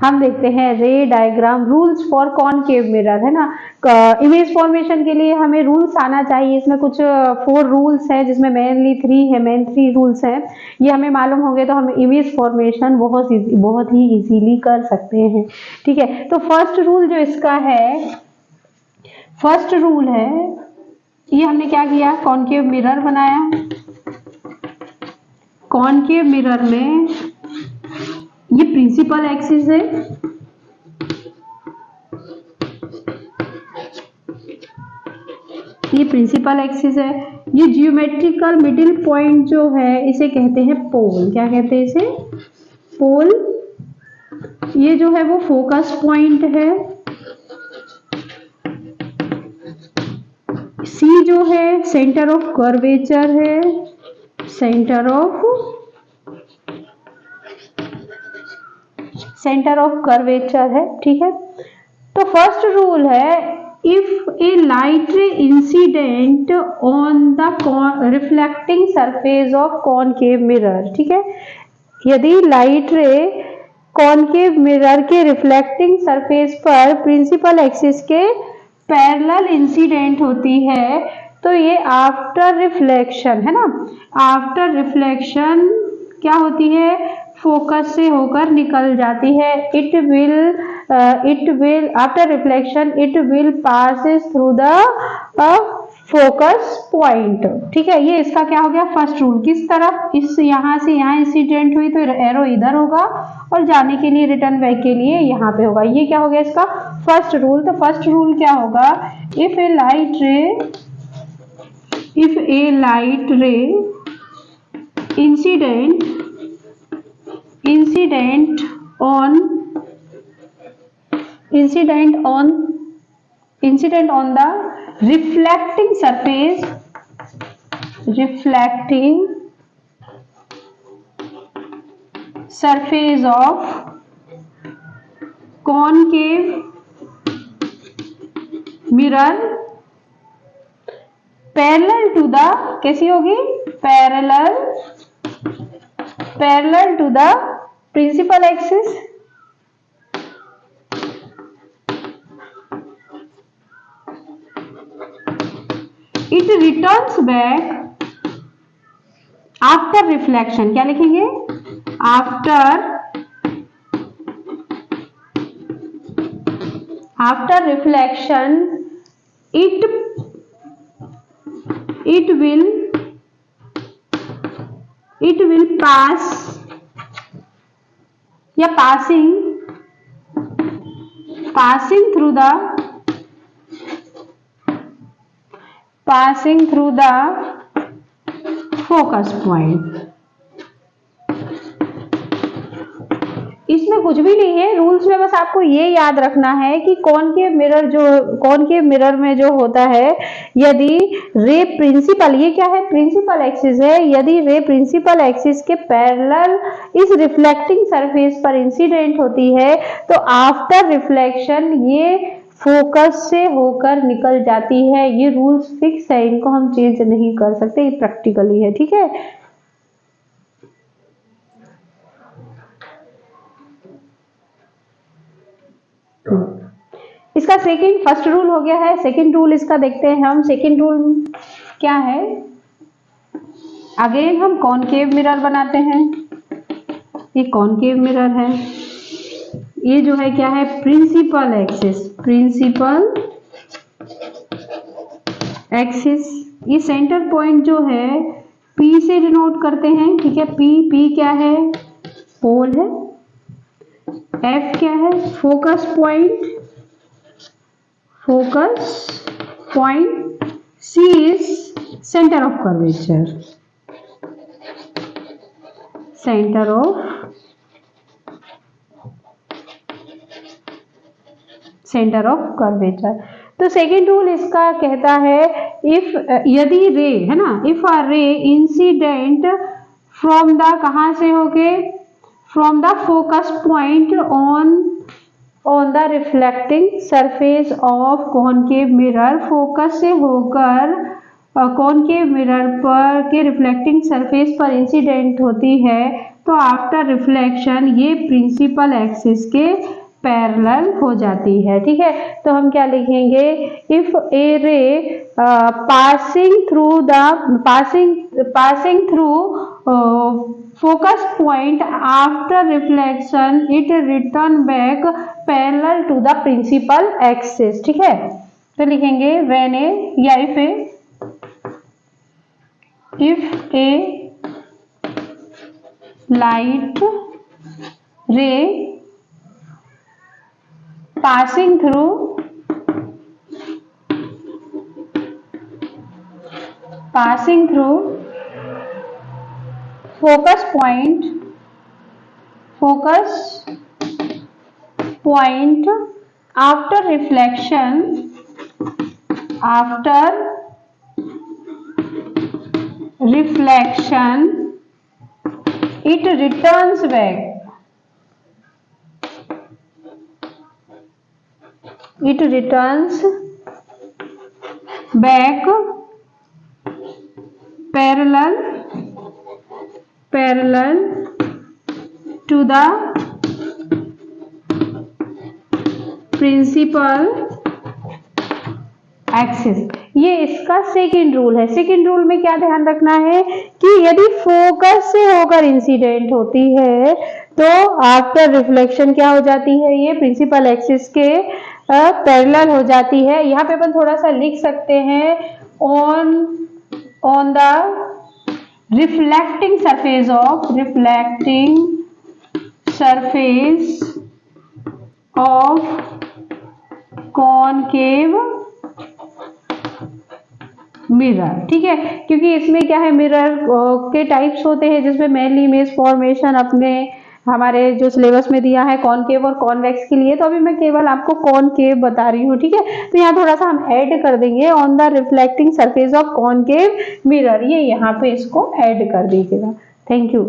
हम देखते हैं रे diagram, rules for concave mirror, है ना। इमेज फॉर्मेशन के लिए हमें रूल्स आना चाहिए। इसमें कुछ 4 रूल्स हैं, जिसमें मेनली 3 है, मेन 3 रूल्स हैं। ये हमें मालूम होंगे तो हम इमेज फॉर्मेशन बहुत ही इजीली कर सकते हैं। ठीक है, तो फर्स्ट रूल जो इसका है, फर्स्ट रूल है, ये हमने क्या किया, कॉनकेव मिरर बनाया। कॉनकेव मिरर में ये प्रिंसिपल एक्सिस है, ये प्रिंसिपल एक्सिस है। ये जियोमेट्रिकल मिडिल पॉइंट जो है इसे कहते हैं पोल। क्या कहते हैं इसे? पोल। ये जो है वो फोकस पॉइंट है। सी जो है सेंटर ऑफ कर्वेचर है, सेंटर ऑफ कर्वेचर है। ठीक है, तो फर्स्ट रूल है, if A light ray incident on the reflecting surface of concave mirror. ठीक है, यदि लाइट रे कॉनकेव मिरर के रिफ्लेक्टिंग सरफेस पर प्रिंसिपल एक्सिस के पैरेलल इंसिडेंट होती है तो ये आफ्टर रिफ्लेक्शन, है ना, आफ्टर रिफ्लेक्शन क्या होती है, फोकस से होकर निकल जाती है। It will after reflection it will passes through the focus point. ठीक है, ये इसका क्या हो गया, फर्स्ट रूल। किस तरफ, इस यहाँ से यहाँ इंसिडेंट हुई तो एरो इधर होगा और जाने के लिए, रिटर्न बैक के लिए यहाँ पे होगा। ये क्या हो गया इसका फर्स्ट रूल। तो फर्स्ट रूल क्या होगा, इफ ए लाइट रे incident on the reflecting surface of concave mirror parallel to the, कैसी होगी, parallel to the principal axis, it returns back after reflection। क्या लिखेंगे, after reflection it will pass या passing through the focus point। इसमें कुछ भी नहीं है, रूल्स में बस आपको ये याद रखना है कि कॉनकेव मिरर में जो होता है, यदि रे प्रिंसिपल, ये क्या है, प्रिंसिपल एक्सिस है, यदि रे प्रिंसिपल एक्सिस के पैरेलल इस रिफ्लेक्टिंग सरफेस पर इंसिडेंट होती है तो आफ्टर रिफ्लेक्शन ये फोकस से होकर निकल जाती है। ये रूल्स फिक्स है, इनको हम चेंज नहीं कर सकते, ये प्रैक्टिकली है। ठीक है, इसका फर्स्ट रूल हो गया है। सेकंड रूल इसका देखते हैं हम। सेकंड रूल क्या है, अगेन हम कॉनकेव मिरर बनाते हैं। ये कॉनकेव मिरर है, ये जो है क्या है, प्रिंसिपल एक्सिस। ये सेंटर पॉइंट जो है P से डिनोट करते हैं। ठीक है, P क्या है, पोल है। F क्या है, focus point. C is center of curvature, centre of curvature. तो सेकेंड रूल इसका कहता है, यदि रे, है ना, if a ray incident from the, कहाँ से होके, from the focus point on the reflecting surface of concave mirror, focus से होकर कॉनकेव मिरर पर के रिफ्लेक्टिंग सरफेस पर इंसिडेंट होती है तो आफ्टर रिफ्लेक्शन ये प्रिंसिपल एक्सिस के पैरेलल हो जाती है। ठीक है, तो हम क्या लिखेंगे, if a ray passing through focus point after reflection it return back parallel to the principal axis. ठीक है, तो लिखेंगे व्हेन ए या if a light ray passing through focus point after reflection it returns back parallel to the principal axis. ये इसका second rule है। Second rule में क्या ध्यान रखना है कि यदि फोकस से होकर इंसिडेंट होती है तो आफ्टर रिफ्लेक्शन क्या हो जाती है, ये प्रिंसिपल एक्सिस के पैरेलल हो जाती है। यहाँ पे अपन थोड़ा सा लिख सकते हैं on the reflecting surface of concave mirror. ठीक है, क्योंकि इसमें क्या है, मिरर के टाइप्स होते हैं जिसमें मेनली इमेज फॉर्मेशन अपने हमारे जो सिलेबस में दिया है कॉनकेव और कॉन्वेक्स के लिए, तो अभी मैं केवल आपको कॉनकेव बता रही हूँ। ठीक है, तो यहाँ थोड़ा सा हम ऐड कर देंगे on the reflecting surface of concave mirror, ये यहाँ पे इसको ऐड कर दीजिएगा। Thank you.